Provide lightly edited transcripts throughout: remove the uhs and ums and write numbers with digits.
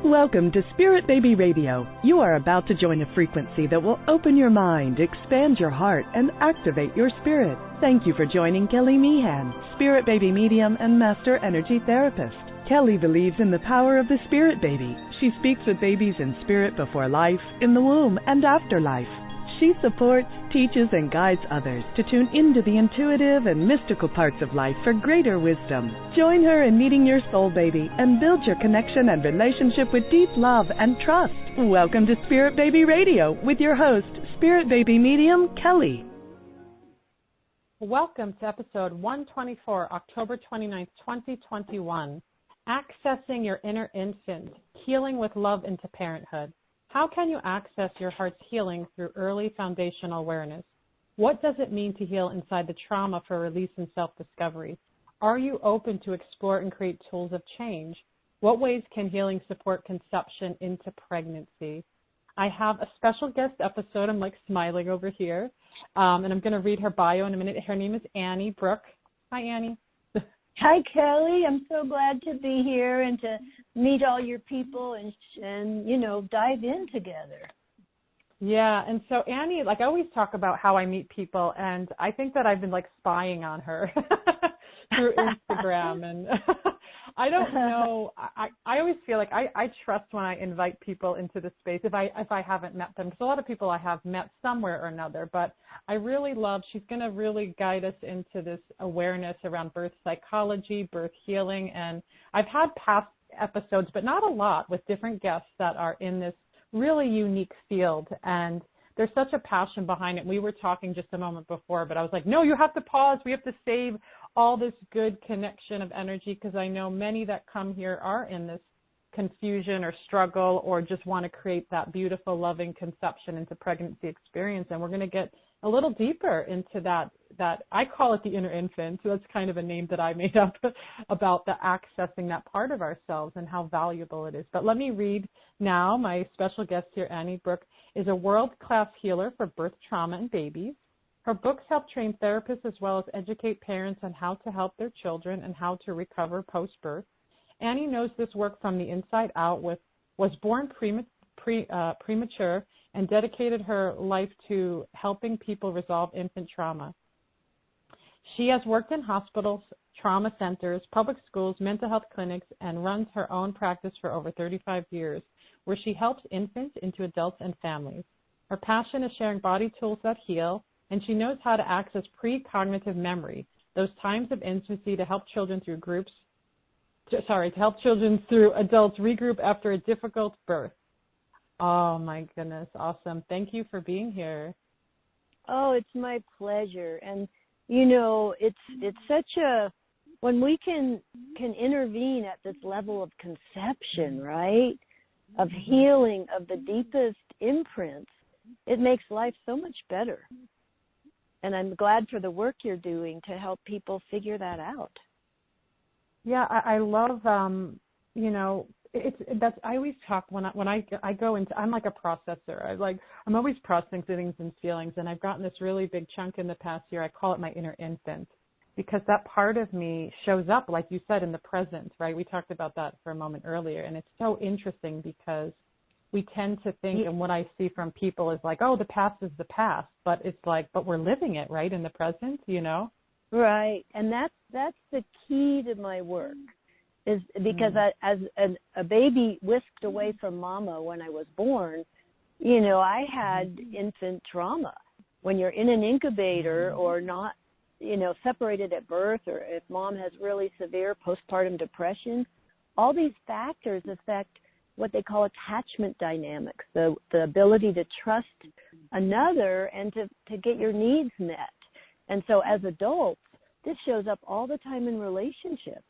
Welcome to Spirit Baby Radio. You are about to join a frequency that will open your mind, expand your heart, and activate your spirit. Thank you for joining Kelly Meehan, Spirit Baby Medium and Master Energy Therapist. Kelly believes in the power of the Spirit Baby. She speaks with babies in spirit before life, in the womb, and after life. She supports, teaches, and guides others to tune into the intuitive and mystical parts of life for greater wisdom. Join her in meeting your soul baby and build your connection and relationship with deep love and trust. Welcome to Spirit Baby Radio with your host, Spirit Baby Medium, Kelly. Welcome to episode 124, October 29th, 2021. Accessing your inner infant, healing with love into parenthood. How can you access your heart's healing through early foundational awareness? What does it mean to heal inside the trauma for release and self-discovery? Are you open to explore and create tools of change? What ways can healing support conception into pregnancy? I have a special guest episode. I'm like smiling over here, and I'm going to read her bio in a minute. Her name is Annie Brooke. Hi, Annie. Hi, Kelly. I'm so glad to be here and to meet all your people and you know, dive in together. Yeah, and so Annie, like I always talk about how I meet people, and I think that I've been like spying on her through Instagram, and I don't know. I always feel like I trust when I invite people into the space if I haven't met them, because a lot of people I have met somewhere or another, but I really love, she's going to really guide us into this awareness around birth psychology, birth healing, and I've had past episodes, but not a lot, with different guests that are in this really unique field, and there's such a passion behind it. We were talking just a moment before, but I was like, no, you have to pause. We have to save all this good connection of energy, because I know many that come here are in this confusion or struggle or just want to create that beautiful, loving conception into pregnancy experience, and we're going to get a little deeper into that I call it the inner infant. So that's kind of a name that I made up about the accessing that part of ourselves and how valuable it is. But let me read now. My special guest here, Annie Brooke, is a world-class healer for birth trauma and babies. Her books help train therapists as well as educate parents on how to help their children and how to recover post-birth. Annie knows this work from the inside out, was born premature and dedicated her life to helping people resolve infant trauma. She has worked in hospitals, trauma centers, public schools, mental health clinics, and runs her own practice for over 35 years, where she helps infants into adults and families. Her passion is sharing body tools that heal, and she knows how to access precognitive memory, those times of infancy, to help children through adults regroup after a difficult birth. Oh, my goodness. Awesome. Thank you for being here. Oh, it's my pleasure. And, you know, it's such a, when we can intervene at this level of conception, right, of healing of the deepest imprints, it makes life so much better. And I'm glad for the work you're doing to help people figure that out. Yeah, I love, you know, I always talk when I go into, I'm like a processor. I'm always processing things and feelings, and I've gotten this really big chunk in the past year. I call it my inner infant, because that part of me shows up, like you said, in the present, right? We talked about that for a moment earlier, and it's so interesting because we tend to think, and what I see from people is like, oh, the past is the past, but it's like, but we're living it, right, in the present, you know? Right, and that's the key to my work. Is because as a baby whisked away from mama when I was born, you know, I had infant trauma. When you're in an incubator or not, you know, separated at birth, or if mom has really severe postpartum depression, all these factors affect what they call attachment dynamics, the ability to trust another and to get your needs met. And so as adults, this shows up all the time in relationships.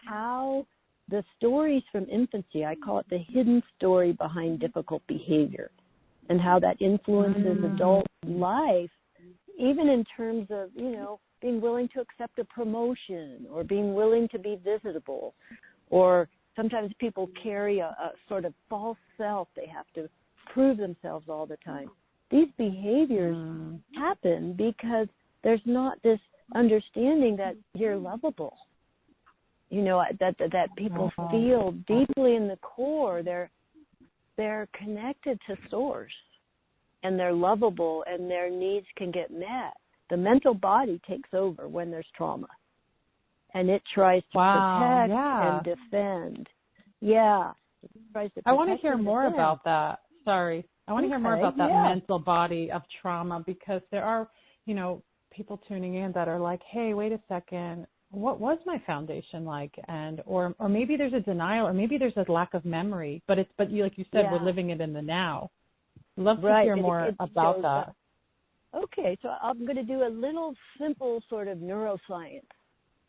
How the stories from infancy, I call it the hidden story behind difficult behavior, and how that influences adult life, even in terms of, you know, being willing to accept a promotion or being willing to be visitable, or sometimes people carry a sort of false self. They have to prove themselves all the time. These behaviors happen because there's not this understanding that you're lovable. You know, that people feel deeply in the core they're they're connected to source and they're lovable and their needs can get met. The mental body takes over when there's trauma, and it tries to protect and defend. Yeah. It tries to I want to protect hear and more defend. about that. Sorry. I want to hear more about that mental body of trauma, because there are, you know, people tuning in that are like, hey, wait a second, what was my foundation like? And or maybe there's a denial, or maybe there's a lack of memory, but you, like you said, we're living it in the now. Love to hear more about that. Okay, so I'm going to do a little simple sort of neuroscience,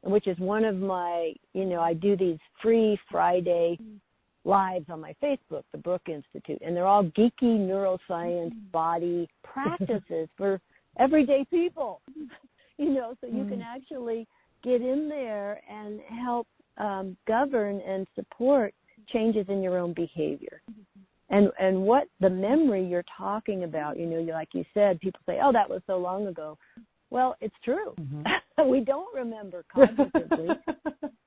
which is one of my, you know, I do these free Friday lives on my Facebook, the Brooke Institute, and they're all geeky neuroscience body practices for everyday people, you know, so you can actually get in there and help govern and support changes in your own behavior. And what the memory you're talking about, you know, like you said, people say, oh, that was so long ago. Well, it's true. We don't remember cognitively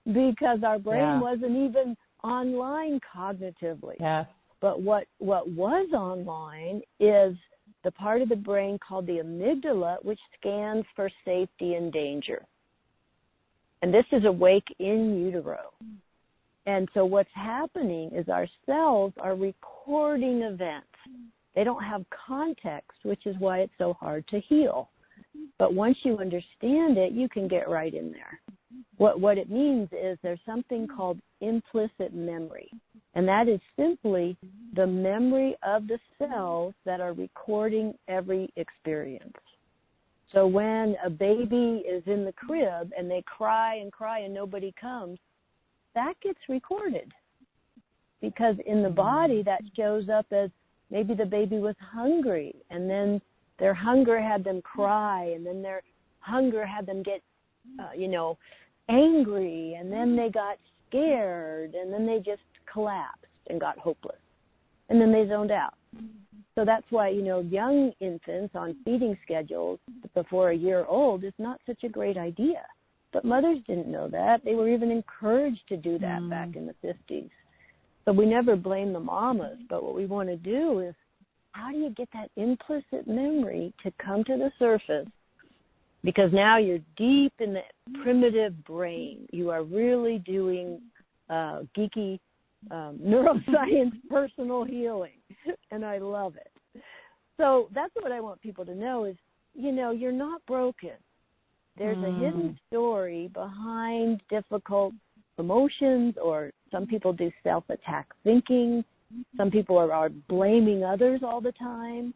because our brain wasn't even online cognitively. Yes. But what was online is the part of the brain called the amygdala, which scans for safety and danger. And this is awake in utero. And so what's happening is our cells are recording events. They don't have context, which is why it's so hard to heal. But once you understand it, you can get right in there. What it means is there's something called implicit memory. And that is simply the memory of the cells that are recording every experience. So when a baby is in the crib and they cry and nobody comes, that gets recorded. Because in the body that shows up as maybe the baby was hungry, and then their hunger had them cry, and then their hunger had them get, angry, and then they got scared, and then they just collapsed and got hopeless. And then they zoned out. So that's why, young infants on feeding schedules before a year old is not such a great idea. But mothers didn't know that. They were even encouraged to do that back in the 50s. So we never blame the mamas, but what we want to do is, how do you get that implicit memory to come to the surface? Because now you're deep in the primitive brain. You are really doing geeky neuroscience personal healing, and I love it. So that's what I want people to know is, you're not broken. There's a hidden story behind difficult emotions, or some people do self-attack thinking. Some people are blaming others all the time.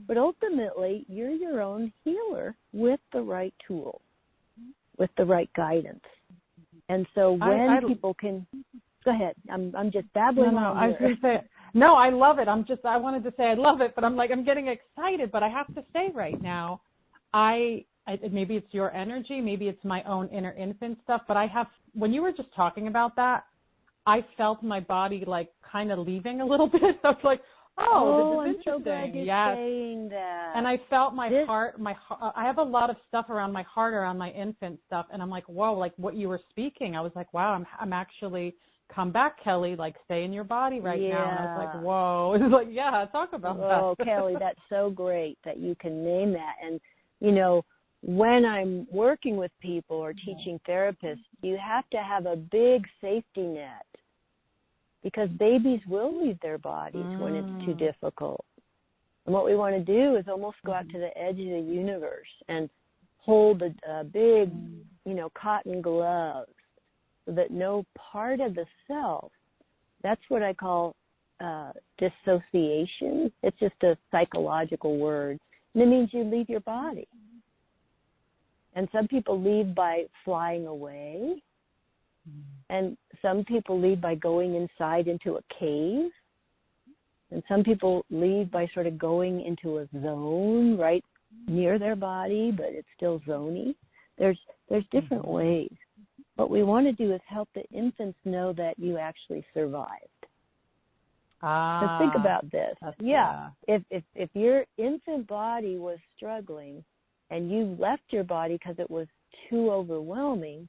But ultimately, you're your own healer with the right tools, with the right guidance. And so when people can... Go ahead. I'm just babbling on. I was going to say, no, I love it. I wanted to say I love it, but I'm getting excited. But I have to say right now, maybe it's your energy, maybe it's my own inner infant stuff, but when you were just talking about that, I felt my body kind of leaving a little bit. I was like, oh, this is interesting. I'm so glad you're saying that. And I felt my heart, I have a lot of stuff around my heart, around my infant stuff, and I'm like, whoa, like what you were speaking, I was like, wow, I'm actually, come back, Kelly, stay in your body right now. And I was like, whoa. It was like, yeah, talk about that. Oh, Kelly, that's so great that you can name that. And, when I'm working with people or teaching therapists, you have to have a big safety net, because babies will leave their bodies when it's too difficult. And what we want to do is almost go out to the edge of the universe and hold a big, cotton glove, so that no part of the self, that's what I call dissociation. It's just a psychological word. And it means you leave your body. And some people leave by flying away. And some people leave by going inside into a cave. And some people leave by sort of going into a zone right near their body, but it's still zony. There's different ways. What we want to do is help the infants know that you actually survived. Because think about this. Yeah. If your infant body was struggling and you left your body because it was too overwhelming,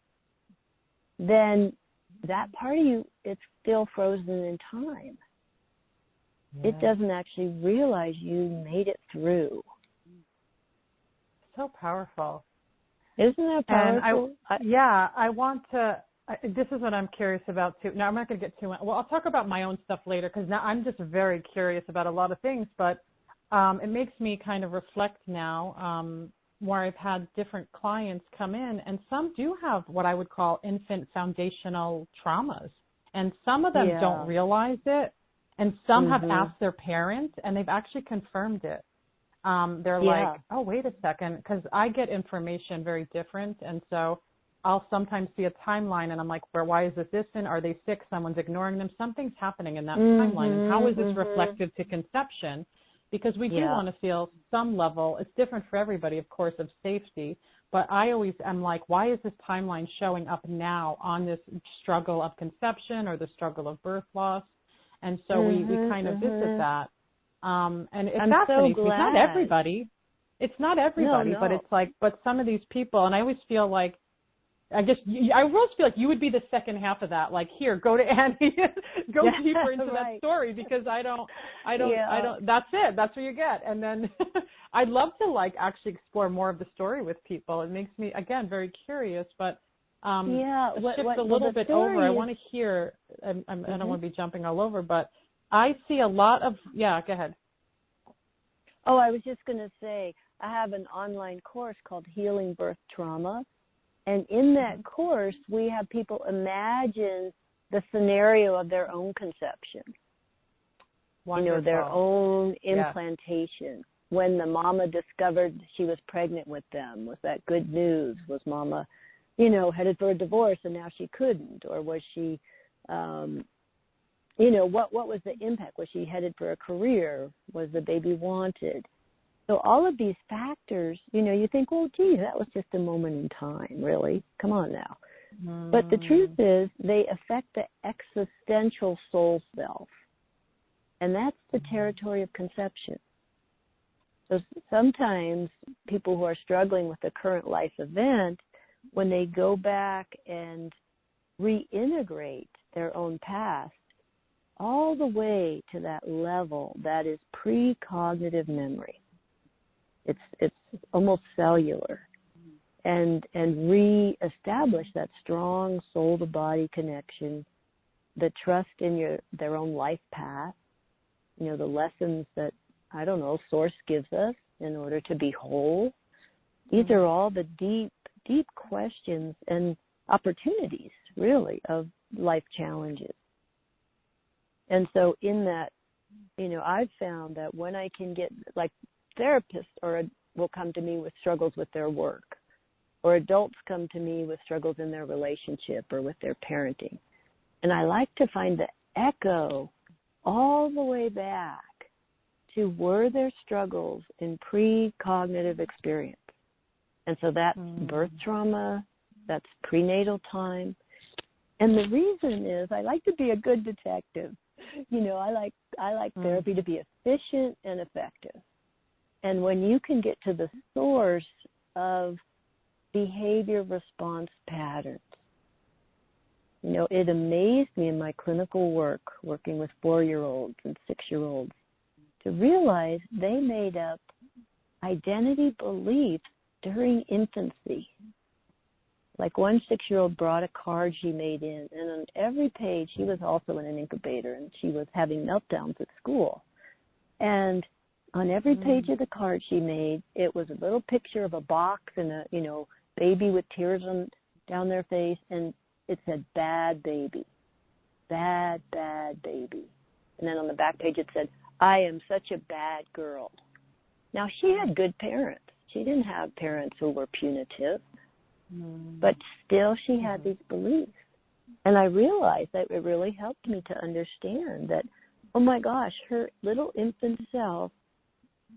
then that part of you, it's still frozen in time. it doesn't actually realize you made it through. So powerful. Isn't that powerful? And I want to, this is what I'm curious about too. Now, I'm not going to get too much. Well, I'll talk about my own stuff later because now I'm just very curious about a lot of things, but it makes me kind of reflect now where I've had different clients come in, and some do have what I would call infant foundational traumas, and some of them don't realize it, and some have asked their parents, and they've actually confirmed it. They're like, oh, wait a second, because I get information very different, and so I'll sometimes see a timeline, and I'm like, why is this in? Are they sick? Someone's ignoring them. Something's happening in that timeline, and how is this reflective to conception? Because we do want to feel some level, it's different for everybody, of course, of safety, but I always am like, why is this timeline showing up now on this struggle of conception or the struggle of birth loss? And so we kind of visit that. And it fascinates me. It's not everybody. No. But it's like, but some of these people, and I always feel like, I always feel like you would be the second half of that. Like, here, go to Annie, go deeper into that story because I don't, that's it. That's what you get. And then I'd love to like actually explore more of the story with people. It makes me, again, very curious, but shift a little bit over. I want to hear, I don't want to be jumping all over, but I see a lot of, go ahead. Oh, I was just going to say, I have an online course called Healing Birth Trauma. And in that course, we have people imagine the scenario of their own conception. Wonderful. Their own implantation. When the mama discovered she was pregnant with them, was that good news? Was mama, headed for a divorce and now she couldn't? Or was she, what was the impact? Was she headed for a career? Was the baby wanted? So all of these factors, you think, well, gee, that was just a moment in time, really. Come on now. But the truth is they affect the existential soul self. And that's the territory of conception. So sometimes people who are struggling with the current life event, when they go back and reintegrate their own past all the way to that level that is precognitive memory. It's almost cellular, and reestablish that strong soul-to-body connection, the trust in their own life path, the lessons that, Source gives us in order to be whole. These are all the deep, deep questions and opportunities, really, of life challenges. And so in that, I've found that when I can get, like, therapists will come to me with struggles with their work, or adults come to me with struggles in their relationship or with their parenting. And I like to find the echo all the way back to were their struggles in precognitive experience. And so that's birth trauma, that's prenatal time. And the reason is I like to be a good detective. I like therapy to be efficient and effective. And when you can get to the source of behavior response patterns, it amazed me in my clinical work, working with 4-year-olds and 6-year-olds, to realize they made up identity beliefs during infancy. Like one 6-year-old brought a card she made in, and on every page, she was also in an incubator, and she was having meltdowns at school. And on every page of the card she made, it was a little picture of a box and a, baby with tears down their face, and it said, bad baby, bad, bad baby. And then on the back page it said, I am such a bad girl. Now, she had good parents. She didn't have parents who were punitive, but still she had these beliefs. And I realized that it really helped me to understand that, oh my gosh, her little infant self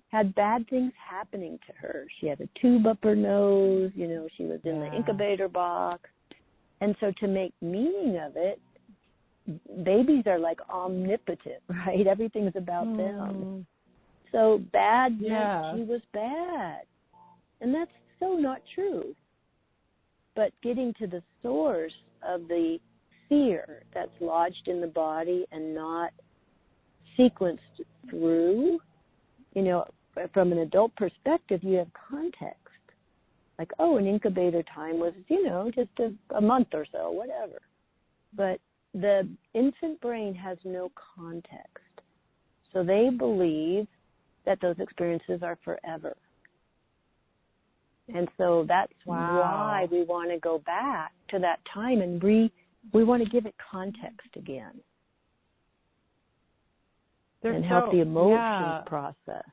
had bad things happening to her. She had a tube up her nose, she was in the incubator box. And so to make meaning of it, babies are like omnipotent, right? Everything's about them. So bad meant she was bad. And that's so not true. But getting to the source of the fear that's lodged in the body and not sequenced through, you know, from an adult perspective, you have context. Like, oh, an incubator time was, you know, just a month or so, whatever. But the infant brain has no context. So they believe that those experiences are forever. And so that's why we want to go back to that time and we want to give it context again. And help the emotions process.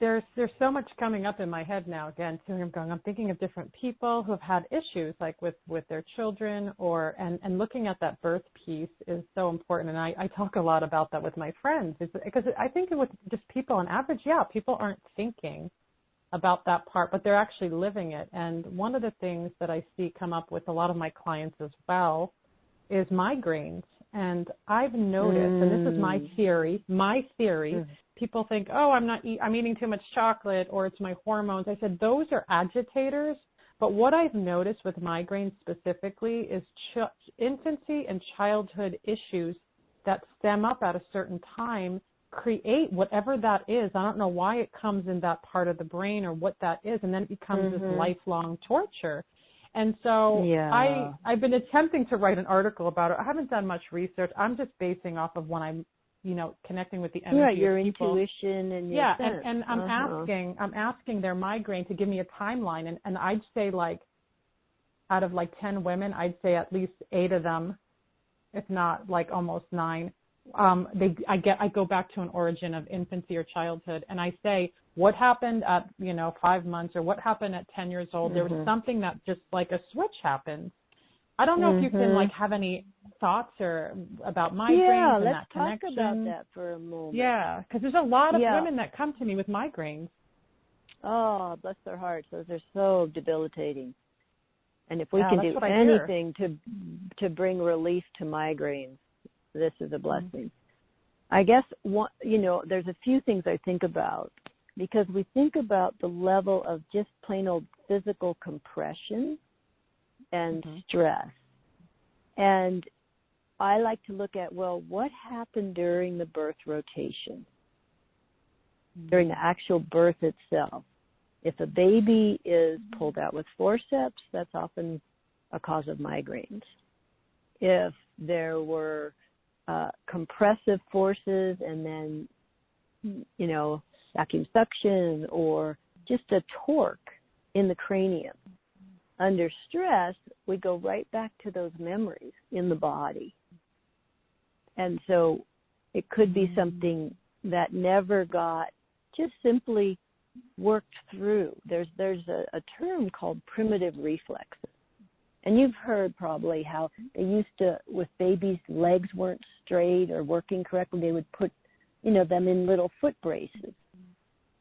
There's so much coming up in my head now. Again, I'm thinking of different people who have had issues, like with their children, and looking at that birth piece is so important. And I talk a lot about that with my friends, because I think with just people on average, people aren't thinking about that part, but they're actually living it. And one of the things that I see come up with a lot of my clients as well is migraines. And I've noticed, and this is my theory, people think, oh, I'm eating too much chocolate, or it's my hormones. I said, those are agitators. But what I've noticed with migraines specifically is infancy and childhood issues that stem up at a certain time create whatever that is. I don't know why it comes in that part of the brain or what that is, and then it becomes this lifelong torture. And so I've been attempting to write an article about it. I haven't done much research. I'm just basing off of when I'm, you know, connecting with the energy your of people. intuition and your sense. and I'm asking their migraine to give me a timeline, and I'd say, like, out of like 10 women, I'd say at least 8 of them, if not like almost 9, I go back to an origin of infancy or childhood, and I say, what happened at, 5 months, or what happened at 10 years old? There was something that just like a switch happened. I don't know if you can like have any thoughts or about migraines and that connection. Yeah, let's talk about that for a moment. Yeah, because there's a lot of women that come to me with migraines. Oh, bless their hearts. Those are so debilitating. And if we can do anything to bring relief to migraines, this is a blessing. I guess, there's a few things I think about, because we think about the level of just plain old physical compression and stress. And I like to look at, well, what happened during the birth rotation, during the actual birth itself? If a baby is pulled out with forceps, that's often a cause of migraines. If there were compressive forces and then, vacuum suction or just a torque in the cranium. Under stress, we go right back to those memories in the body. And so it could be something that never got just simply worked through. There's a term called primitive reflexes. And you've heard probably how they used to, with babies' legs weren't straight or working correctly, they would put, them in little foot braces.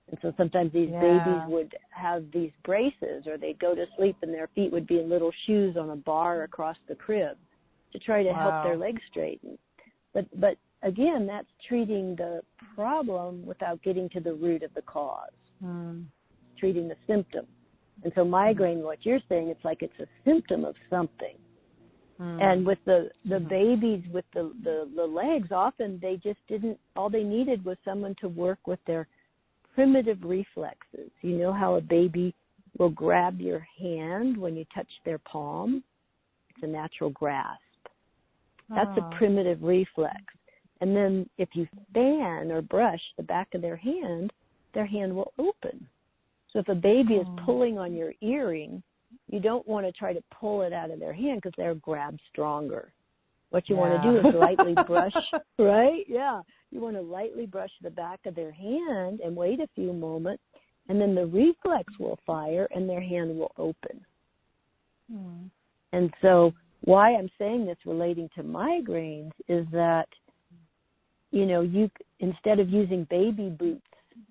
And so sometimes these babies would have these braces, or they'd go to sleep and their feet would be in little shoes on a bar across the crib to try to help their legs straighten. But again, that's treating the problem without getting to the root of the cause, treating the symptom. And so migraine, what you're saying, it's like it's a symptom of something. And with the babies with the legs, often they just didn't, all they needed was someone to work with their primitive reflexes. You know how a baby will grab your hand when you touch their palm? It's a natural grasp. That's a primitive reflex. And then if you fan or brush the back of their hand will open. So if a baby is pulling on your earring, you don't want to try to pull it out of their hand because they're grab stronger. What you want to do is lightly brush, right? Yeah. You want to lightly brush the back of their hand and wait a few moments, and then the reflex will fire and their hand will open. And so why I'm saying this relating to migraines is that, you instead of using baby boots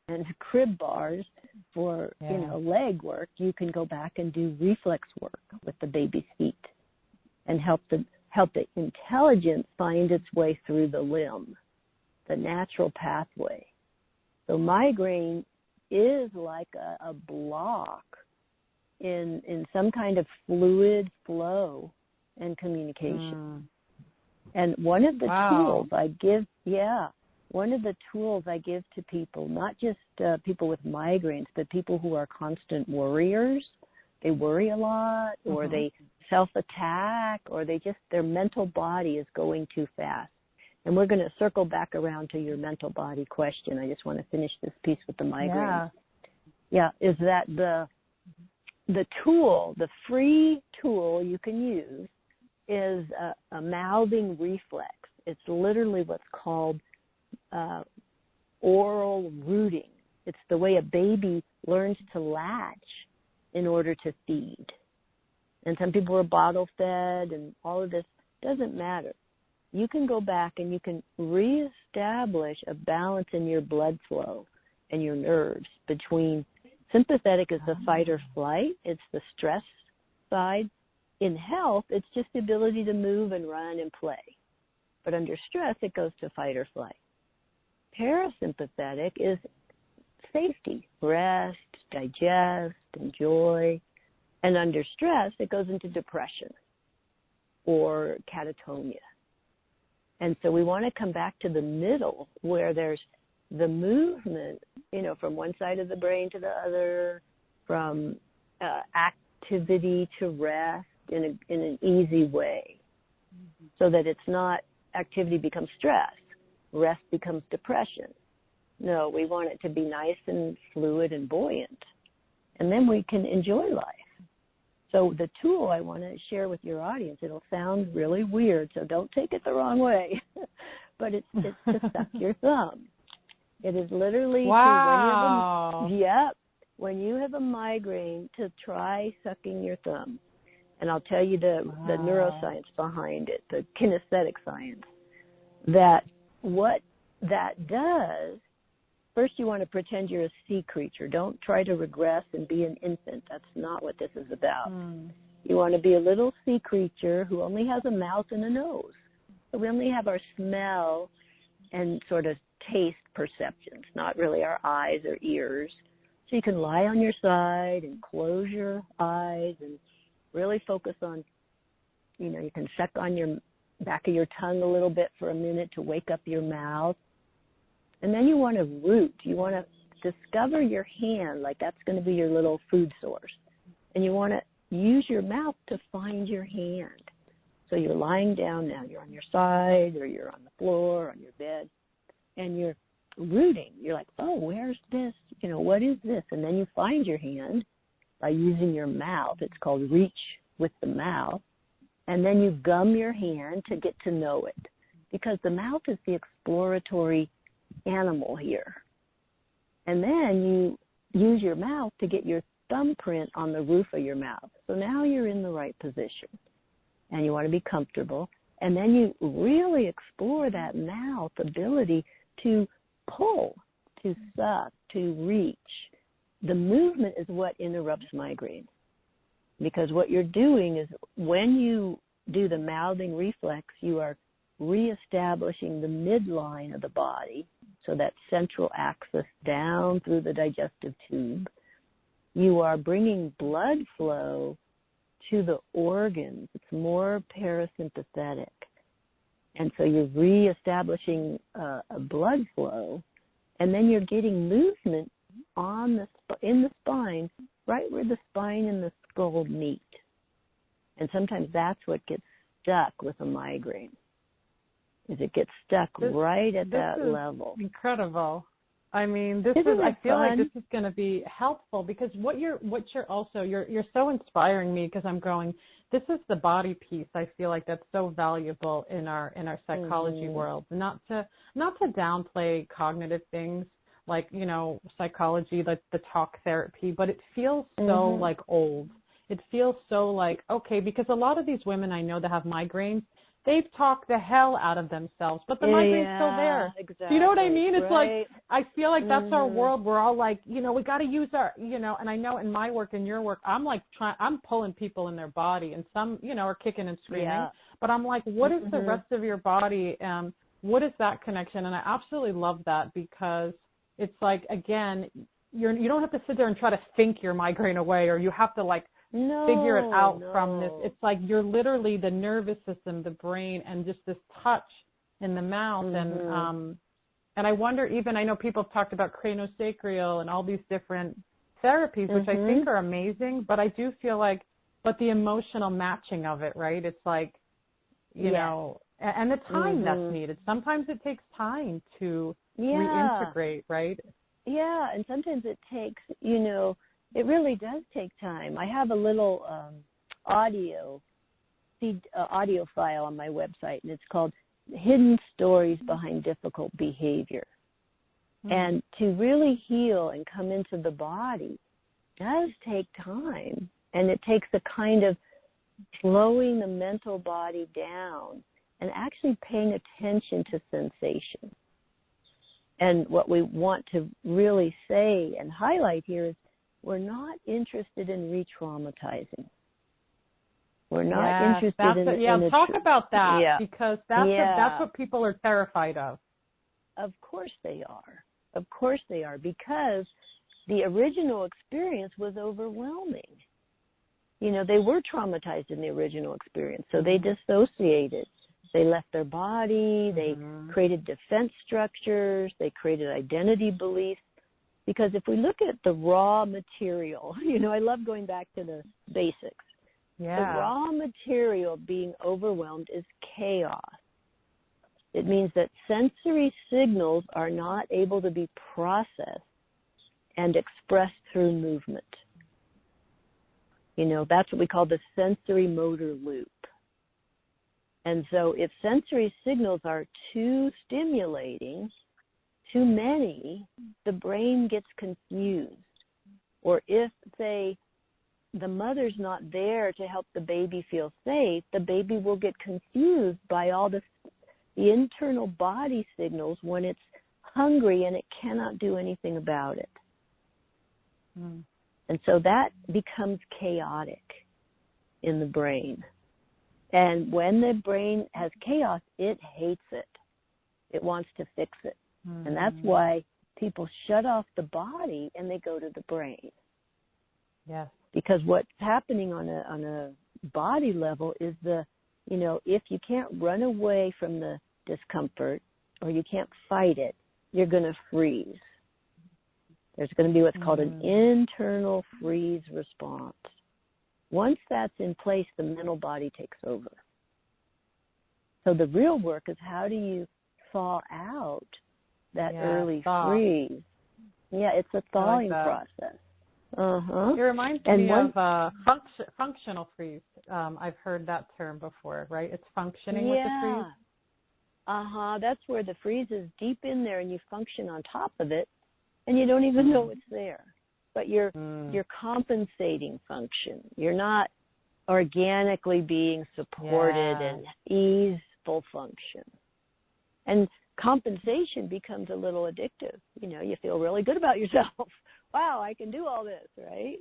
and crib bars for, leg work, you can go back and do reflex work with the baby's feet and help the intelligence find its way through the limb, the natural pathway. So migraine is like a block in some kind of fluid flow and communication. And one of the tools I give, one of the tools I give to people, not just people with migraines, but people who are constant worriers, they worry a lot, or they self-attack, or their mental body is going too fast. And we're going to circle back around to your mental body question. I just want to finish this piece with the migraine. Yeah, is that the tool, the free tool you can use is a mouthing reflex. It's literally what's called oral rooting. It's the way a baby learns to latch in order to feed. And some people are bottle fed and all of this. Doesn't matter. You can go back and you can reestablish a balance in your blood flow and your nerves between sympathetic is the fight or flight. It's the stress side. In health, it's just the ability to move and run and play. But under stress, it goes to fight or flight. Parasympathetic is safety, rest, digest, enjoy. And under stress, it goes into depression or catatonia. And so we want to come back to the middle where there's the movement, from one side of the brain to the other, from activity to rest in an easy way, so that it's not activity becomes stress, rest becomes depression. No, we want it to be nice and fluid and buoyant, and then we can enjoy life. So the tool I want to share with your audience, it'll sound really weird, so don't take it the wrong way, but it's to suck your thumb. It is literally when you have a migraine, to try sucking your thumb. And I'll tell you the neuroscience behind it, the kinesthetic science, that what that does, first you want to pretend you're a sea creature. Don't try to regress and be an infant. That's not what this is about. You want to be a little sea creature who only has a mouth and a nose. So we only have our smell and sort of taste perceptions, not really our eyes or ears. So you can lie on your side and close your eyes and really focus on, you can suck on your back of your tongue a little bit for a minute to wake up your mouth. And then you want to root. You want to discover your hand, like that's going to be your little food source. And you want to use your mouth to find your hand. So you're lying down now. You're on your side or you're on the floor, on your bed, and you're rooting. You're like, oh, where's this? What is this? And then you find your hand by using your mouth. It's called reach with the mouth. And then you gum your hand to get to know it, because the mouth is the exploratory animal here. And then you use your mouth to get your thumbprint on the roof of your mouth. So now you're in the right position and you want to be comfortable. And then you really explore that mouth ability to pull, to suck, to reach. The movement is what interrupts migraine, because what you're doing is when you do the mouthing reflex, you are reestablishing the midline of the body, so that central axis down through the digestive tube. You are bringing blood flow to the organs. It's more parasympathetic. And so you're reestablishing a blood flow, and then you're getting movement in the spine, right where the spine and the skull meet. And sometimes that's what gets stuck with a migraine, is it gets stuck right at that level. Incredible. I mean, I feel like this is going to be helpful, because you're so inspiring me, because I'm going, this is the body piece. I feel like that's so valuable in our psychology world. Not to downplay cognitive things like, psychology, like the talk therapy, but it feels so like old. It feels so like, okay, because a lot of these women I know that have migraines, they've talked the hell out of themselves, but the migraine's still there. Exactly. Do you know what I mean? It's like, I feel like that's our world. We're all like, we got to use our, and I know in my work and your work, I'm pulling people in their body, and some, are kicking and screaming. Yeah. But I'm like, what is the rest of your body? What is that connection? And I absolutely love that, because it's like, again, you don't have to sit there and try to think your migraine away, or you have to figure it out from this. It's like you're literally the nervous system, the brain, and just this touch in the mouth. And And I wonder, even I know people have talked about craniosacral and all these different therapies, which I think are amazing, but I do feel like, but the emotional matching of it, right? It's like, you know, and the time that's needed. Sometimes it takes time to reintegrate, right? Yeah, and sometimes it takes, you know, it really does take time. I have a little audio file on my website, and it's called Hidden Stories Behind Difficult Behavior. And to really heal and come into the body does take time. And it takes a kind of slowing the mental body down and actually paying attention to sensation. And what we want to really say and highlight here is we're not interested in re-traumatizing. We're not interested in talk about that, because that's what people are terrified of. Of course they are. Of course they are, because the original experience was overwhelming. You know, they were traumatized in the original experience, so they dissociated. They left their body, they created defense structures, they created identity beliefs. Because if we look at the raw material, you know, I love going back to the basics. Yeah. The raw material being overwhelmed is chaos. It means that sensory signals are not able to be processed and expressed through movement. You know, that's what we call the sensory motor loop. And so if sensory signals are too stimulating, too many, the brain gets confused. Or if, say, the mother's not there to help the baby feel safe, the baby will get confused by all the internal body signals when it's hungry and it cannot do anything about it. And so that becomes chaotic in the brain. And when the brain has chaos, it hates it. It wants to fix it. And that's why people shut off the body and they go to the brain. Yes. Because what's happening on a body level is if you can't run away from the discomfort or you can't fight it, you're going to freeze. There's going to be what's called an internal freeze response. Once that's in place, the mental body takes over. So the real work is, how do you thaw out that early freeze? Yeah, it's a thawing process. It reminds me of functional freeze. I've heard that term before, right? It's functioning with the freeze. That's where the freeze is deep in there and you function on top of it and you don't even know it's there. But you're compensating function. You're not organically being supported and easeful function. And compensation becomes a little addictive. You know, you feel really good about yourself. Wow, I can do all this, right?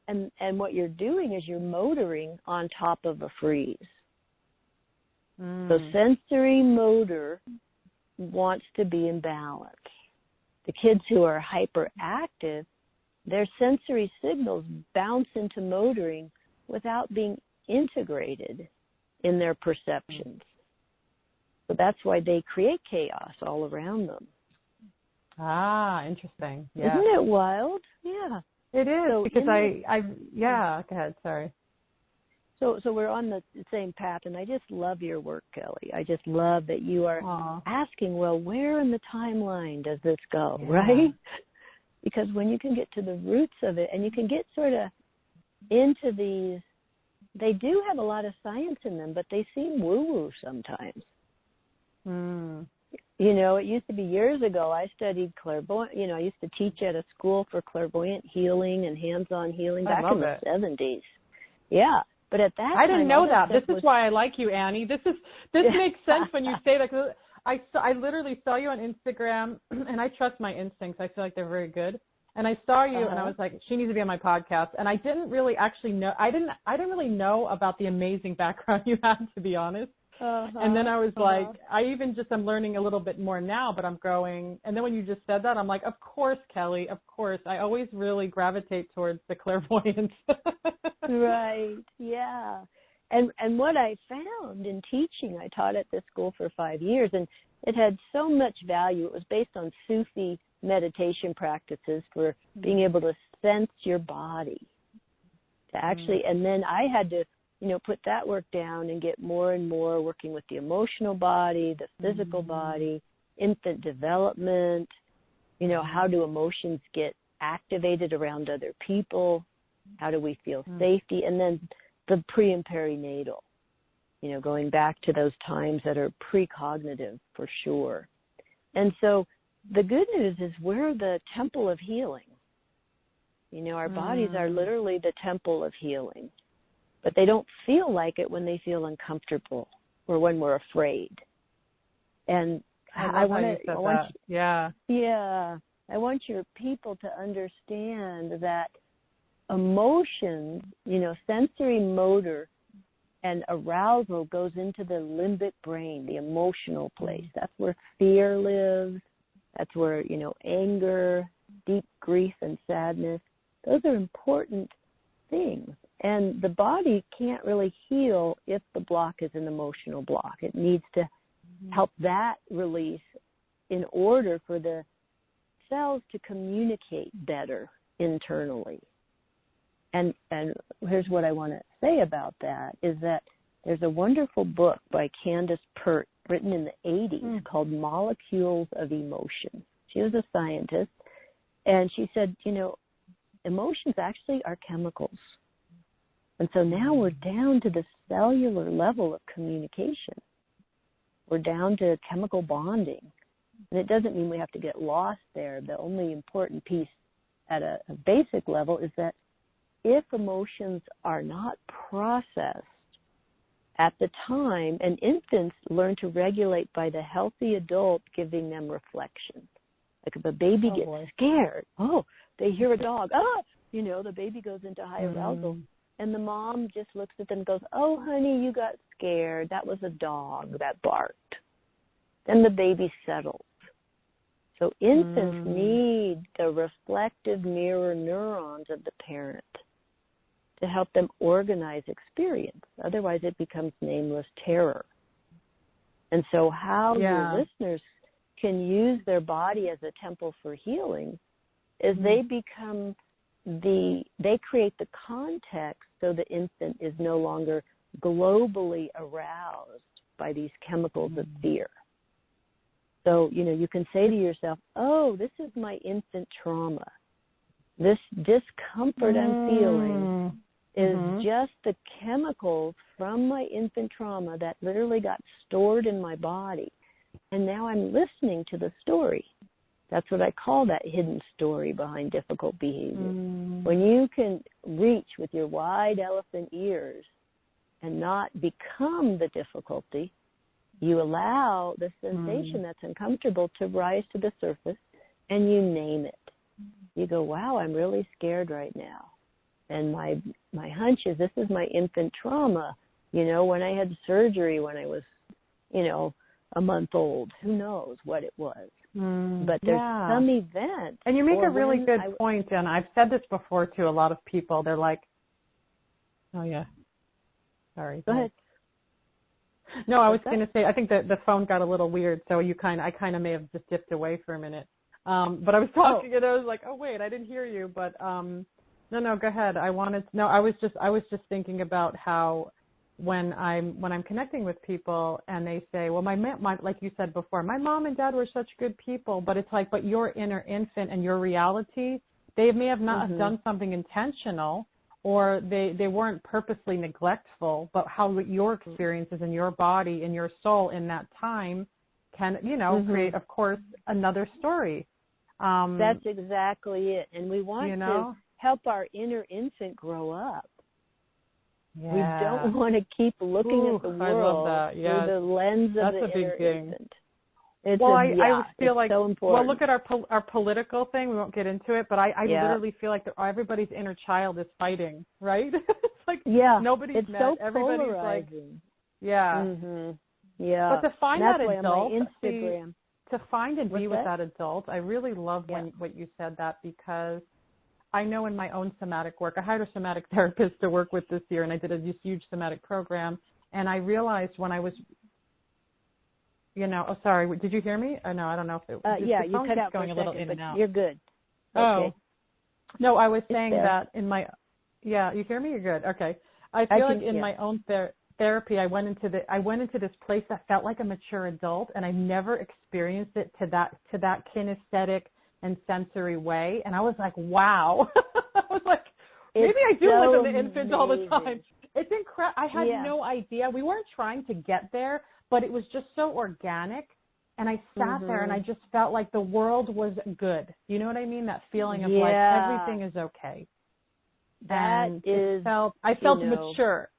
And what you're doing is you're motoring on top of a freeze. So sensory motor wants to be in balance. The kids who are hyperactive, their sensory signals bounce into motoring without being integrated in their perceptions. So that's why they create chaos all around them. Interesting. Yeah. Isn't it wild? Yeah. It is, so because go ahead, sorry. So we're on the same path, and I just love your work, Kelly. I just love that you are asking, well, where in the timeline does this go, right? Because when you can get to the roots of it, and you can get sort of into these, they do have a lot of science in them, but they seem woo-woo sometimes. You know, it used to be years ago, I studied clairvoyant, I used to teach at a school for clairvoyant healing and hands-on healing back in the 70s. Yeah. But at that time, I didn't know that. This is why I like you, Annie. This makes sense when you say that. 'Cause I literally saw you on Instagram, and I trust my instincts. I feel like they're very good. And I saw you, and I was like, she needs to be on my podcast. And I didn't really actually know. I didn't really know about the amazing background you had, to be honest. And then I was like, I'm learning a little bit more now, but I'm growing. And then when you just said that, I'm like, of course, Kelly, of course. I always really gravitate towards the clairvoyance. Right. Yeah. And what I found in teaching, I taught at this school for 5 years, and it had so much value. It was based on Sufi meditation practices for being able to sense your body. To actually, and then I had to, put that work down and get more and more working with the emotional body, the physical body, infant development, how do emotions get activated around other people? How do we feel safety? And then the pre and perinatal, going back to those times that are precognitive for sure. And so the good news is we're the temple of healing. Our bodies are literally the temple of healing, but they don't feel like it when they feel uncomfortable or when we're afraid. And I want your people to understand that emotions, sensory motor and arousal goes into the limbic brain, the emotional place. That's where fear lives. That's where, anger, deep grief and sadness. Those are important things. And the body can't really heal if the block is an emotional block. It needs to help that release in order for the cells to communicate better internally. And here's what I want to say about that is that there's a wonderful book by Candace Pert written in the 80s called Molecules of Emotion. She was a scientist, and she said, emotions actually are chemicals. And so now we're down to the cellular level of communication. We're down to chemical bonding. And it doesn't mean we have to get lost there. The only important piece at a basic level is that if emotions are not processed at the time, and infants learn to regulate by the healthy adult giving them reflection. Like if a baby gets scared, they hear a dog, the baby goes into high arousal. And the mom just looks at them and goes, oh, honey, you got scared. That was a dog that barked. Then the baby settles. So infants need the reflective mirror neurons of the parent to help them organize experience. Otherwise, it becomes nameless terror. And so how your listeners can use their body as a temple for healing is they create the context so the infant is no longer globally aroused by these chemicals of fear. So, you can say to yourself, oh, this is my infant trauma. This discomfort I'm feeling is just the chemicals from my infant trauma that literally got stored in my body. And now I'm listening to the story. That's what I call that hidden story behind difficult behavior. When you can reach with your wide elephant ears and not become the difficulty, you allow the sensation that's uncomfortable to rise to the surface, and you name it. You go, wow, I'm really scared right now. And my hunch is this is my infant trauma. When I had surgery when I was, a month old, who knows what it was. But there's some event. And you make a really good point, and I've said this before to a lot of people. They're like, oh, yeah. Sorry. Go ahead. No, I was going to say, I think that the phone got a little weird, so I kind of may have just dipped away for a minute. But I was talking, and I was like, oh, wait, I didn't hear you. But no, go ahead. I was just thinking about how when I'm connecting with people and they say, well, my like you said before, my mom and dad were such good people, but it's like, but your inner infant and your reality, they may have not have done something intentional, or they weren't purposely neglectful, but how your experiences in your body and your soul in that time can, create, of course, another story. That's exactly it. And we want to help our inner infant grow up. Yeah. We don't want to keep looking at the world through the lens of the inner infant. I feel like so important. Well, look at our political thing. We won't get into it, but I literally feel like everybody's inner child is fighting, right? It's like nobody's met. So everybody's polarizing. But to find that adult, to find and be with that adult, I really love what you said that, because I know in my own somatic work, I hired a somatic therapist to work with this year, and I did this huge somatic program. And I realized when I was, oh, sorry, did you hear me? Oh, no, I don't know if it was. Yeah, you cut out going for a little second, in and out. You're good. Okay. Oh. No, I was saying that in my, you hear me? You're good. Okay. I feel like in my own therapy, I went into this place that felt like a mature adult, and I never experienced it to that kinesthetic and sensory way. And I was like, wow. I was like, maybe I do live in the infant all the time. It's incredible. I had no idea. We weren't trying to get there, but it was just so organic. And I sat there and I just felt like the world was good. You know what I mean? That feeling of like everything is okay. I felt mature.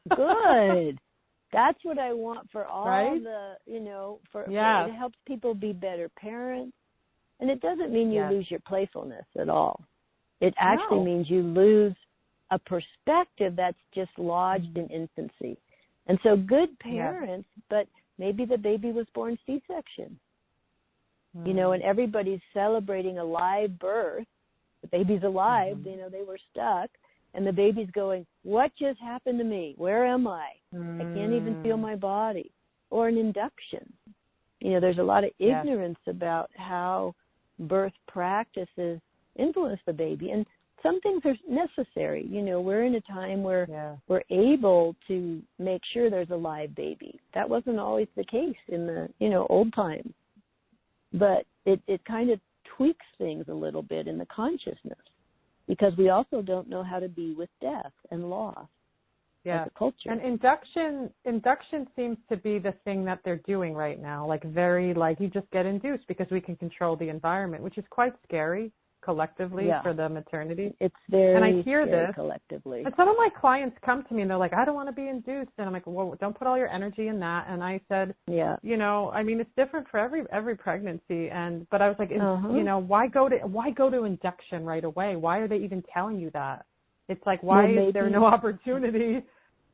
Good. That's what I want for all right? It helps people be better parents. And it doesn't mean you lose your playfulness at all. It actually means you lose a perspective that's just lodged in infancy. And so good parents, but maybe the baby was born C-section. And everybody's celebrating a live birth. The baby's alive, they were stuck. And the baby's going, what just happened to me? Where am I? I can't even feel my body. Or an induction. There's a lot of ignorance about how birth practices influence the baby. And some things are necessary. We're in a time where we're able to make sure there's a live baby. That wasn't always the case in the, old times. But it kind of tweaks things a little bit in the consciousness, because we also don't know how to be with death and loss as a culture. And induction seems to be the thing that they're doing right now, you just get induced because we can control the environment, which is quite scary collectively for the maternity. It's very and I hear scary this collectively. And some of my clients come to me and they're like, I don't want to be induced. And I'm like, well, don't put all your energy in that. And I said, it's different for every pregnancy. But I was like, why go to induction right away? Why are they even telling you that? It's like, why is there no opportunity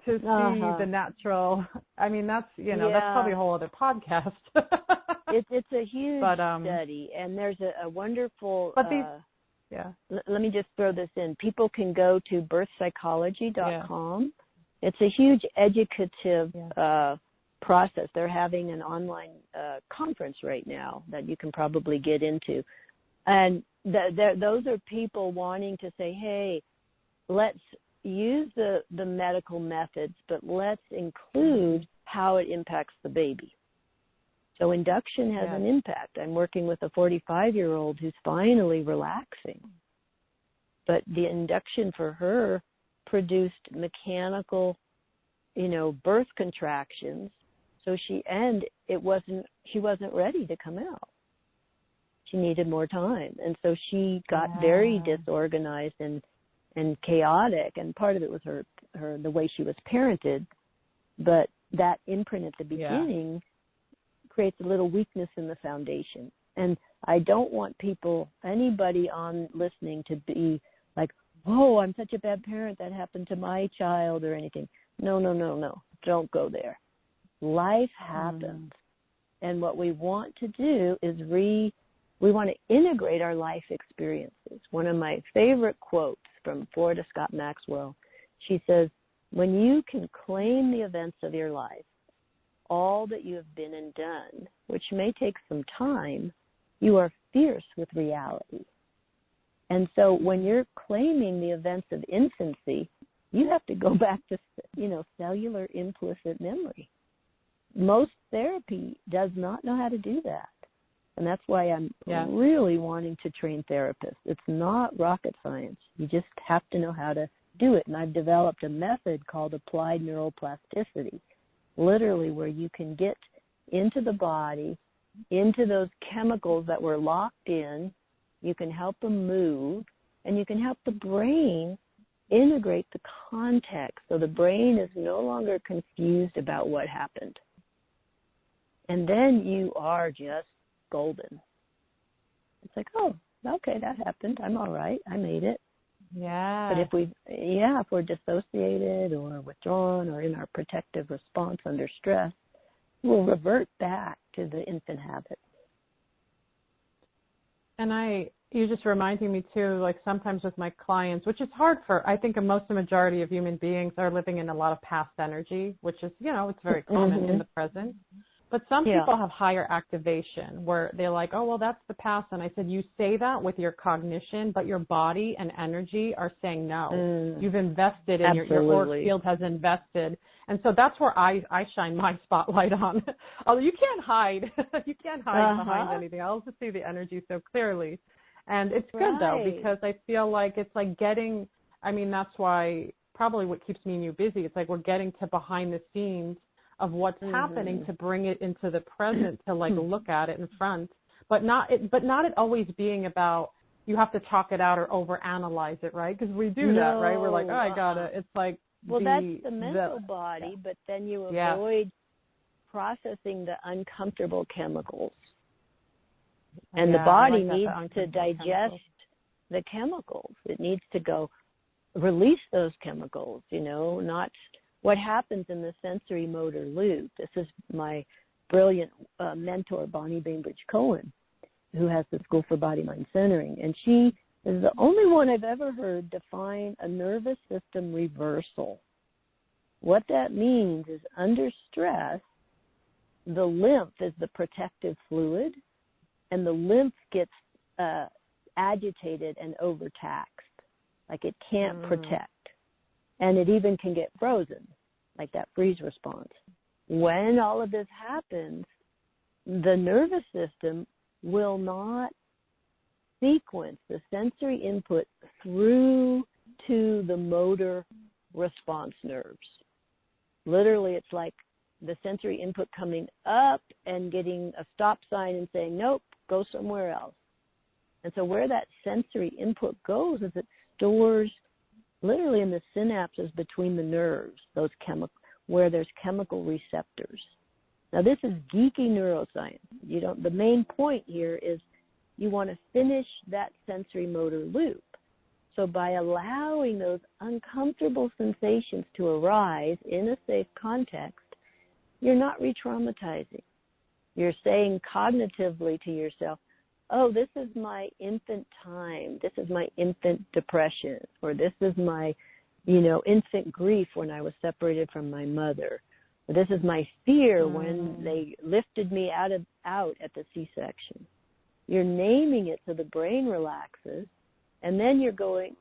to see the natural? I mean, that's probably a whole other podcast. It's a huge study, and there's a wonderful. But let me just throw this in. People can go to birthpsychology.com. It's a huge educative process. They're having an online conference right now that you can probably get into, and those are people wanting to say, hey, let's use the medical methods, but let's include how it impacts the baby. So induction has an impact. I'm working with a 45-year-old who's finally relaxing. But the induction for her produced mechanical, birth contractions. So she wasn't ready to come out. She needed more time. And so she got very disorganized and chaotic, and part of it was her the way she was parented, but that imprint at the beginning creates a little weakness in the foundation. And I don't want anybody on listening to be like, oh, I'm such a bad parent, that happened to my child or anything. No, don't go there. Life happens. And what we want to do is we want to integrate our life experiences. One of my favorite quotes from Florida Scott Maxwell, she says, when you can claim the events of your life, all that you have been and done, which may take some time, you are fierce with reality. And so when you're claiming the events of infancy, you have to go back to, cellular implicit memory. Most therapy does not know how to do that. And that's why I'm really wanting to train therapists. It's not rocket science. You just have to know how to do it. And I've developed a method called applied neuroplasticity, literally where you can get into the body, into those chemicals that were locked in. You can help them move, and you can help the brain integrate the context so the brain is no longer confused about what happened. And then you are just golden. It's like, oh, okay, that happened. I'm all right. I made it. Yeah. But if we're dissociated or withdrawn or in our protective response under stress, we'll revert back to the infant habit. And I You're just reminding me too, like sometimes with my clients, which is hard for, I think the majority of human beings are living in a lot of past energy, which is, it's very common in the present. But some people have higher activation where they're like, oh, well, that's the past. And I said, you say that with your cognition, but your body and energy are saying no. You've invested in your auric field has invested. And so that's where I shine my spotlight on. Although you can't hide. You can't hide behind anything. I also see the energy so clearly. And it's good, though, because I feel like it's like getting, that's why probably what keeps me and you busy. It's like we're getting to behind the scenes of what's happening to bring it into the present, to like look at it in front, but not it always being about you have to talk it out or overanalyze it, right? Because we do that, right? We're like, oh, I got it. It's like, well, that's the mental body, but then you avoid processing the uncomfortable chemicals. And the body needs to digest the chemicals. It needs to go release those chemicals, not what happens in the sensory motor loop. This is my brilliant mentor, Bonnie Bainbridge-Cohen, who has the School for Body Mind Centering. And she is the only one I've ever heard define a nervous system reversal. What that means is under stress, the lymph is the protective fluid, and the lymph gets agitated and overtaxed, like it can't protect. And it even can get frozen, like that freeze response. When all of this happens, the nervous system will not sequence the sensory input through to the motor response nerves. Literally, it's like the sensory input coming up and getting a stop sign and saying, nope, go somewhere else. And so where that sensory input goes is it stores literally in the synapses between the nerves, those where there's chemical receptors. Now, this is geeky neuroscience. The main point here is you want to finish that sensory motor loop. So by allowing those uncomfortable sensations to arise in a safe context, you're not re-traumatizing. You're saying cognitively to yourself, oh, this is my infant time. This is my infant depression, or this is my, infant grief when I was separated from my mother. Or this is my fear when they lifted me out at the C-section. You're naming it so the brain relaxes, and then you're going,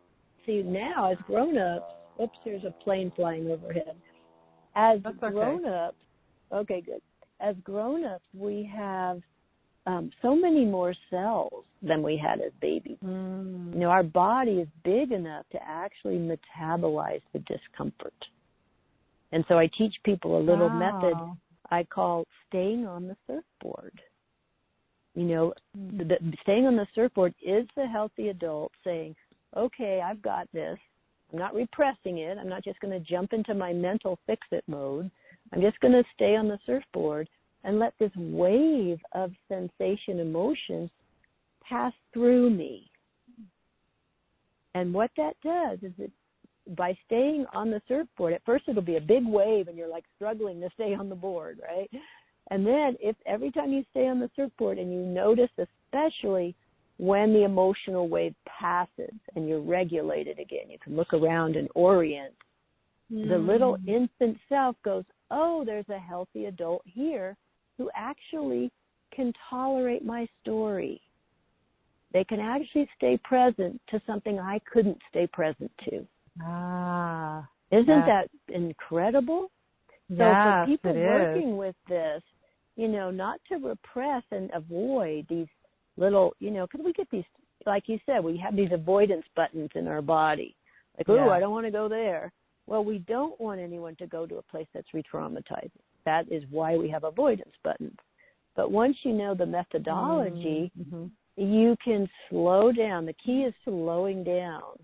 see, now as grown-ups, oops, there's a plane flying overhead. As grown-ups, okay, good. As grown-ups, we have so many more cells than we had as babies. Our body is big enough to actually metabolize the discomfort. And so I teach people a little method I call staying on the surfboard. Staying on the surfboard is the healthy adult saying, okay, I've got this. I'm not repressing it. I'm not just going to jump into my mental fix-it mode. I'm just going to stay on the surfboard and let this wave of sensation, emotion pass through me. And what that does is that by staying on the surfboard, at first it'll be a big wave and you're like struggling to stay on the board, right? And then if every time you stay on the surfboard and you notice, especially when the emotional wave passes and you're regulated again, you can look around and orient. The little infant self goes, oh, there's a healthy adult here who actually can tolerate my story. They can actually stay present to something I couldn't stay present to. Isn't that incredible? So for people working with this, not to repress and avoid these little, because we get these, like you said, we have these avoidance buttons in our body. Like, I don't want to go there. Well, we don't want anyone to go to a place that's re-traumatizing. That is why we have avoidance buttons. But once you know the methodology, you can slow down. The key is slowing down.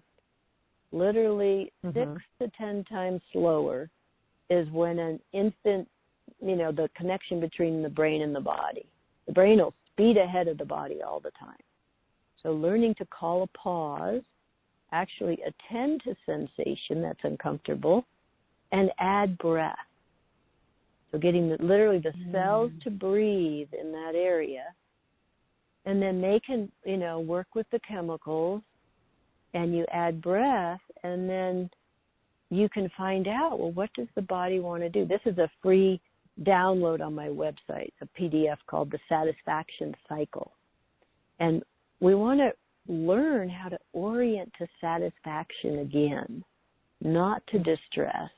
Literally 6 to 10 times slower is when an infant, the connection between the brain and the body. The brain will speed ahead of the body all the time. So learning to call a pause, actually attend to sensation that's uncomfortable, and add breath. So getting literally the cells to breathe in that area, And then they can, work with the chemicals, and you add breath, and then you can find out, well, what does the body want to do? This is a free download on my website, a PDF called The Satisfaction Cycle. And we want to learn how to orient to satisfaction again, not to distress.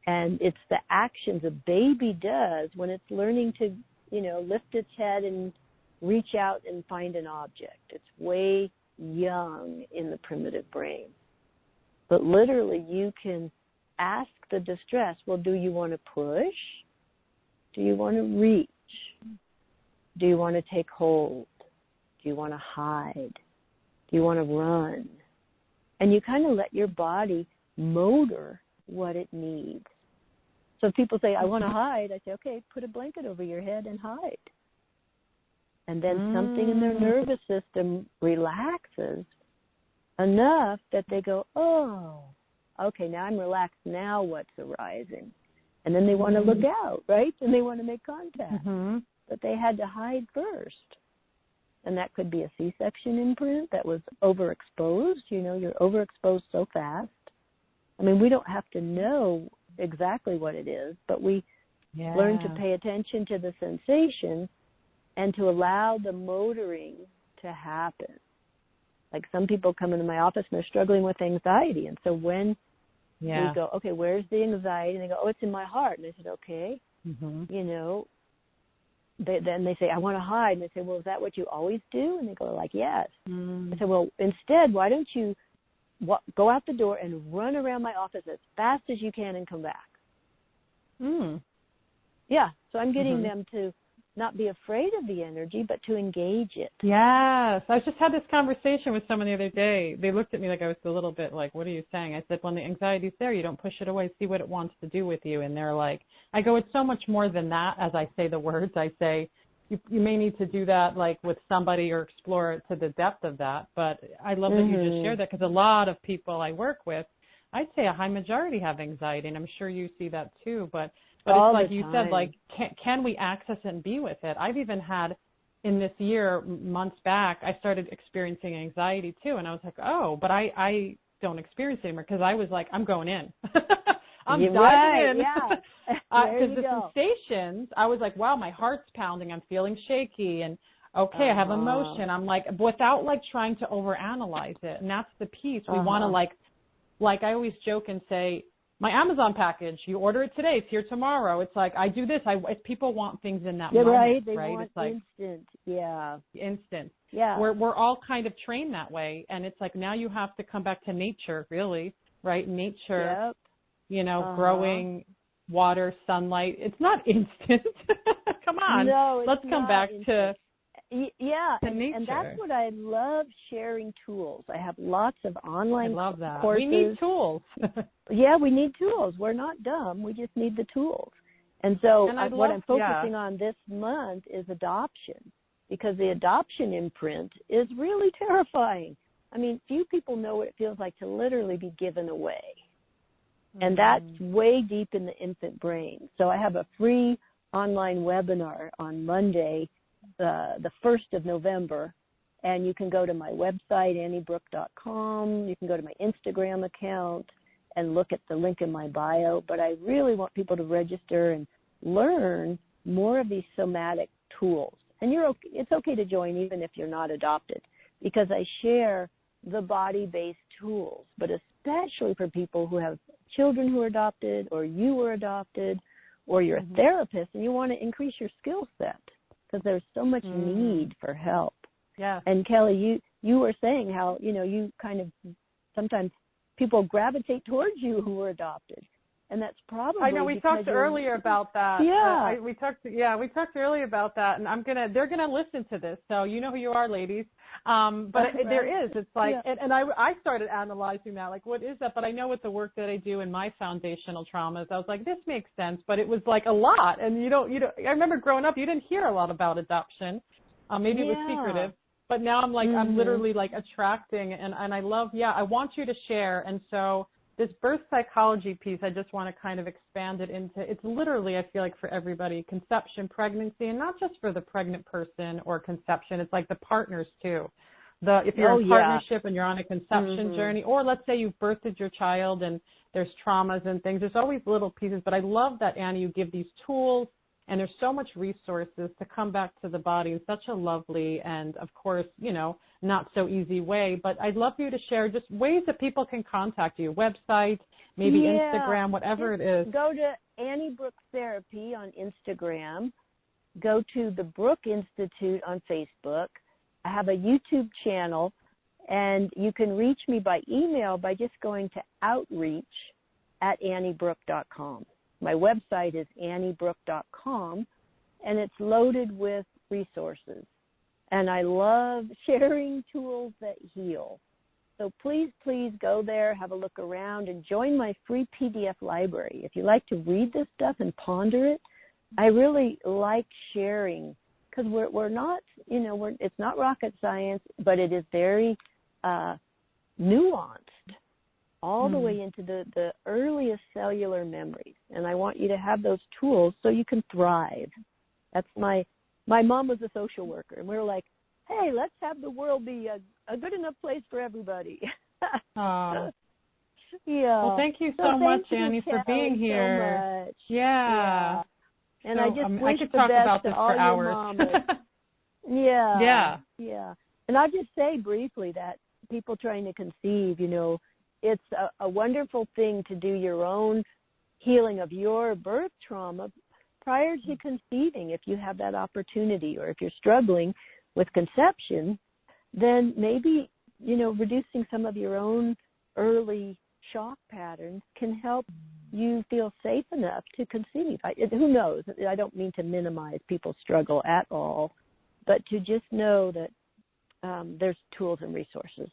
And it's the actions a baby does when it's learning to, lift its head and reach out and find an object. It's way young in the primitive brain. But literally you can ask the distress, well, do you want to push? Do you want to reach? Do you want to take hold? Do you want to hide? Do you want to run? And you kind of let your body motor what it needs. So if people say, I want to hide, I say, okay, put a blanket over your head and hide. And then something in their nervous system relaxes enough that they go, oh, okay, now I'm relaxed. Now what's arising? And then they want to look out, right? And they want to make contact. But they had to hide first. And that could be a C-section imprint that was overexposed. You're overexposed so fast. I mean, we don't have to know exactly what it is, but we learn to pay attention to the sensation and to allow the motoring to happen. Like some people come into my office and they're struggling with anxiety. And so when we go, okay, where's the anxiety? And they go, oh, it's in my heart. And I said, okay, then they say, I want to hide. And I say, well, is that what you always do? And they go like, yes. I said, well, instead, why don't you go out the door and run around my office as fast as you can and come back? Yeah, so I'm getting them to not be afraid of the energy, but to engage it. Yes. I just had this conversation with someone the other day. They looked at me like I was a little bit like, what are you saying? I said, when the anxiety's there, you don't push it away, see what it wants to do with you. And they're like, I go, it's so much more than that. As I say the words, I say, you may need to do that like with somebody or explore it to the depth of that. But I love that you just shared that, because a lot of people I work with, I'd say a high majority have anxiety, and I'm sure you see that too. But it's like you said, like, can we access it and be with it? I've even had in this year, months back, I started experiencing anxiety too. And I was like, oh, but I don't experience it anymore, because I was like, I'm going in. I'm diving in. Because the sensations, I was like, wow, my heart's pounding. I'm feeling shaky. And okay, I have emotion. I'm like, without like trying to overanalyze it. And that's the piece. We want to like I always joke and say, my Amazon package, you order it today, it's here tomorrow. It's like, I do this. People want things in that moment, right? They right? want It's like instant, instant. Yeah. We're all kind of trained that way, and it's like now you have to come back to nature, really, right? Nature, growing, water, sunlight. It's not instant. Come on, no, let's come back to nature. And that's what I love, sharing tools. I have lots of online courses. We need tools. We need tools. We're not dumb. We just need the tools. And so what I'm focusing on this month is adoption, because the adoption imprint is really terrifying. I mean, few people know what it feels like to literally be given away. And that's way deep in the infant brain. So I have a free online webinar on Monday, the 1st of November, and you can go to my website, anniebrook.com. You can go to my Instagram account and look at the link in my bio. But I really want people to register and learn more of these somatic tools. And it's okay to join even if you're not adopted, because I share the body-based tools, but especially for people who have children who are adopted, or you were adopted, or you're a therapist and you want to increase your skill set, because there's so much need for help. Yeah. And Kelly, you were saying how, you kind of sometimes people gravitate towards you who were adopted. And that's probably I know we talked earlier about that. Yeah. We talked earlier about that, and they're gonna listen to this, so you know who you are, ladies. But there is. It's like, and I started analyzing that, like, what is that? But I know with the work that I do in my foundational traumas, I was like, this makes sense, but it was like a lot. And you don't. I remember growing up, you didn't hear a lot about adoption. Maybe it was secretive. But now I'm like, I'm literally like attracting, and I love, I want you to share. And so this birth psychology piece, I just want to kind of expand it into, it's literally, I feel like, for everybody, conception, pregnancy, and not just for the pregnant person or conception. It's like the partners too. If you're in partnership and you're on a conception journey, or let's say you've birthed your child and there's traumas and things, there's always little pieces. But I love that, Annie, you give these tools, and there's so much resources to come back to the body in such a lovely and, of course, not so easy way. But I'd love for you to share just ways that people can contact you, website, maybe Instagram, whatever it is. Go to Annie Brooke Therapy on Instagram. Go to the Brooke Institute on Facebook. I have a YouTube channel, and you can reach me by email by just going to outreach@anniebrooke.com. My website is anniebrooke.com, and it's loaded with resources. And I love sharing tools that heal. So please, please go there, have a look around, and join my free PDF library. If you like to read this stuff and ponder it, I really like sharing, because we're not, it's not rocket science, but it is very nuanced, all the way into the earliest cellular memories. And I want you to have those tools so you can thrive. That's my mom was a social worker, and we were like, hey, let's have the world be a good enough place for everybody. Oh. Yeah. Well, thank you so much, Annie, for being here. So much. Yeah. And so, I just wish I could the talk best about to this all for your hours. mamas. Yeah. Yeah. And I'll just say briefly that people trying to conceive, it's a wonderful thing to do your own healing of your birth trauma prior to conceiving, if you have that opportunity. Or if you're struggling with conception, then maybe, reducing some of your own early shock patterns can help you feel safe enough to conceive. Who knows? I don't mean to minimize people's struggle at all, but to just know that there's tools and resources.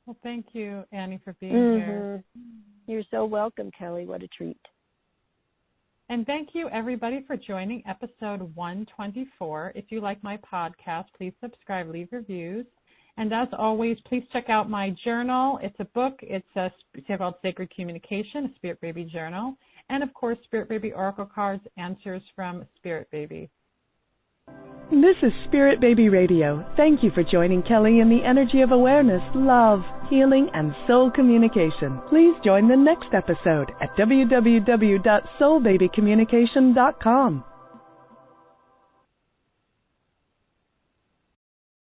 Well, thank you, Annie, for being here. You're so welcome, Kelly. What a treat. And thank you, everybody, for joining episode 124. If you like my podcast, please subscribe, leave reviews. And as always, please check out my journal. It's a book. It's called Sacred Communication, a Spirit Baby journal. And, of course, Spirit Baby Oracle cards, answers from Spirit Baby. This is Spirit Baby Radio. Thank you for joining Kelly in the energy of awareness, love, healing, and soul communication. Please join the next episode at www.soulbabycommunication.com.